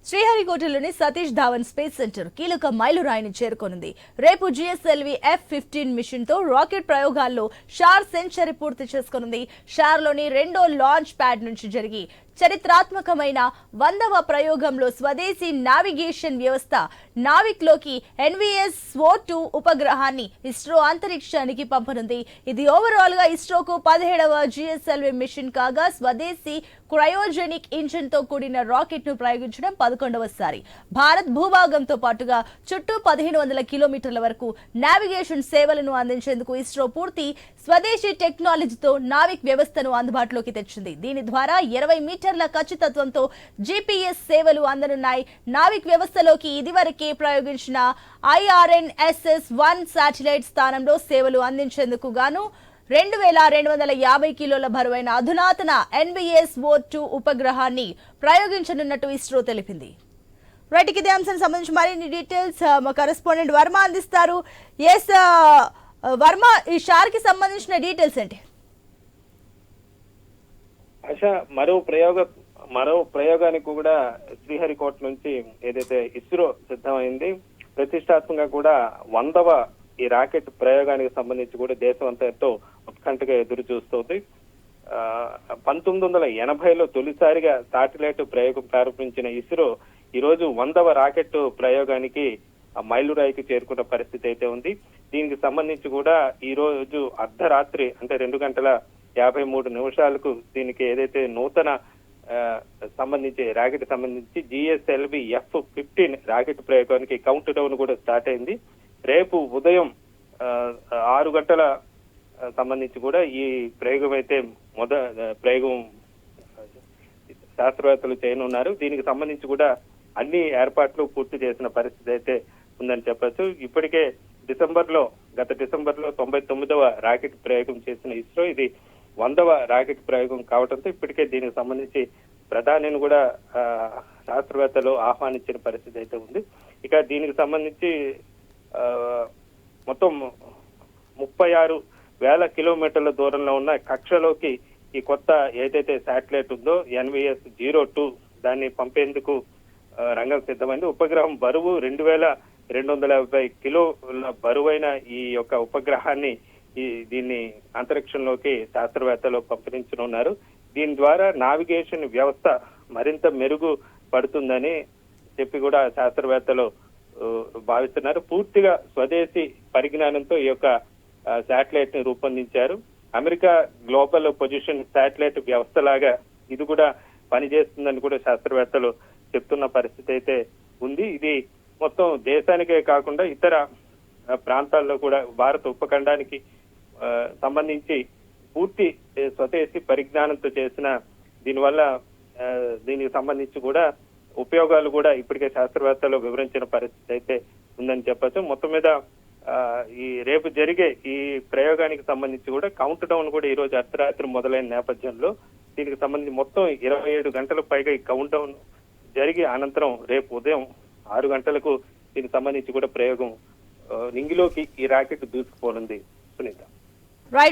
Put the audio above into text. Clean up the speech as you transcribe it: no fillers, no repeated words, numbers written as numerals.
శ్రీహరికోటలోని Satish Dhawan space centre కీలక మైలురాయిని చేరుకోనుంది. రేపు GSLV F-15 machine తో రాకెట్ ప్రయోగాల్లో షార్ సెంచరీ పూర్తి చేసుకోనుంది. షార్లోని రెండో లాంచ్ ప్యాడ్ నుంచి జరిగి చరిత్రాత్మకమైన 100వ ప్రయోగంలో స్వదేశీ నావిగేషన్ వ్యవస్థ నావిక్లోకి NVS-O2 ఉపగ్రహాన్ని ఇస్రో అంతరిక్షానికి పంపనుంది. ఇది ఓవరాల్ గా ఇస్రోకు 17వ జిఎస్ఎల్వి మిషన్ కాగా స్వదేశీ క్రయోజెనిక్ ఇంజిన్ తో కూడిన రాకెట్ ను ప్రయోగించడం 11వసారి. భారత్ భూభాగంతో పాటుగా చుట్టూ 1500 కిలోమీటర్ల వరకు నావిగేషన్ సేవలను అందించేందుకు ఇస్రో పూర్తి స్వదేశీ టెక్నాలజీతో నావిక్ వ్యవస్థను అందుబాటులోకి తెచ్చింది. దీని ద్వారా 20 మీటర్ల ఖచ్చితత్వంతో GPS సేవలు అందనున్నాయి. నావిక్ వ్యవస్థలోకి ఇదివరకే ప్రయోగించిన IRNSS-1 శాటిలైట్ స్థానంలో సేవలు అందించేందుకు గాను 2250 కిలోల బరువైన అధునాతన NVS-O2 ఉపగ్రహాన్ని ప్రయోగించనున్నట్టు ఇస్రో తెలిపింది. రైట్, ఇదే అంశానికి సంబంధించి మరిన్ని డీటెయిల్స్ మా కరెస్పాండెంట్ వర్మ అందిస్తారు. ఎస్ వర్మ, ఈ షార్ కి సంబంధించిన డీటెయిల్స్ ఏంటి? ఆశా, మరో ప్రయోగానికి కూడా శ్రీహరికోట నుంచి ఏదైతే ఇస్రో సిద్ధమైంది, ప్రతిష్టాత్మకంగా కూడా 100వ ఈ రాకెట్ ప్రయోగానికి సంబంధించి కూడా దేశం అంతా ఎంతో ఉత్కంఠగా ఎదురు చూస్తోంది. 1980లో తొలిసారిగా శాటిలైట్ ప్రయోగం ప్రారంభించిన ఇస్రో ఈ రోజు 100వ రాకెట్ ప్రయోగానికి మైలురాయికి చేరుకున్న పరిస్థితి అయితే ఉంది. దీనికి సంబంధించి కూడా ఈ రోజు అర్ధరాత్రి అంటే 2:53 దీనికి ఏదైతే నూతన సంబంధించి రాకెట్ సంబంధించి GSLV F-15 రాకెట్ ప్రయోగానికి కౌంట్ డౌన్ కూడా స్టార్ట్ అయింది. రేపు ఉదయం 6 గంటల సంబంధించి కూడా ఈ ప్రయోగం అయితే ప్రయోగం శాస్త్రవేత్తలు చేయనున్నారు. దీనికి సంబంధించి కూడా అన్ని ఏర్పాట్లు పూర్తి చేసిన పరిస్థితి అయితే ఉందని చెప్పొచ్చు. ఇప్పటికే గత డిసెంబర్లో 99వ రాకెట్ ప్రయోగం చేసిన ఇస్రో ఇది 100వ రాకెట్ ప్రయోగం కావడంతో ఇప్పటికే దీనికి సంబంధించి ప్రధానిని కూడా శాస్త్రవేత్తలు ఆహ్వానించిన పరిస్థితి అయితే ఉంది. ఇక దీనికి సంబంధించి మొత్తం 36,000 కిలోమీటర్ల దూరంలో ఉన్న కక్షలోకి ఈ కొత్త ఏదైతే శాటిలైట్ ఉందో NVS-02 దాన్ని పంపేందుకు రంగం సిద్ధమైంది. ఉపగ్రహం బరువు 2250 కిలోల బరువైన ఈ యొక్క ఉపగ్రహాన్ని దీన్ని అంతరిక్షంలోకి శాస్త్రవేత్తలు పంపించనున్నారు. దీని ద్వారా నావిగేషన్ వ్యవస్థ మరింత మెరుగు పడుతుందని చెప్పి కూడా శాస్త్రవేత్తలు భావిస్తున్నారు. పూర్తిగా స్వదేశీ పరిజ్ఞానంతో ఈ యొక్క శాటిలైట్ ని రూపొందించారు. అమెరికా గ్లోబల్ పొజిషన్ శాటిలైట్ వ్యవస్థ లాగా ఇది కూడా పనిచేస్తుందని కూడా శాస్త్రవేత్తలు చెప్తున్న పరిస్థితి అయితే ఉంది. ఇది మొత్తం దేశానికే కాకుండా ఇతర ప్రాంతాల్లో కూడా భారత ఉపఖండానికి సంబంధించి పూర్తి స్వదేశీ పరిజ్ఞానంతో చేసిన దీనివల్ల దీనికి సంబంధించి కూడా ఉపయోగాలు కూడా ఇప్పటికే శాస్త్రవేత్తలు వివరించిన పరిస్థితి అయితే ఉందని చెప్పచ్చు. మొత్తం మీద ఈ రేపు జరిగే ఈ ప్రయోగానికి సంబంధించి కూడా కౌంట్ డౌన్ కూడా ఈ రోజు అర్ధరాత్రి మొదలైన నేపథ్యంలో దీనికి సంబంధించి మొత్తం 27 గంటల పైగా ఈ కౌంట్ డౌన్ జరిగి అనంతరం రేపు ఉదయం 6 గంటలకు దీనికి సంబంధించి కూడా ప్రయోగం నింగిలోకి ఈ రాకెట్ దూసుకుపోనుంది. సునీత. రైట్.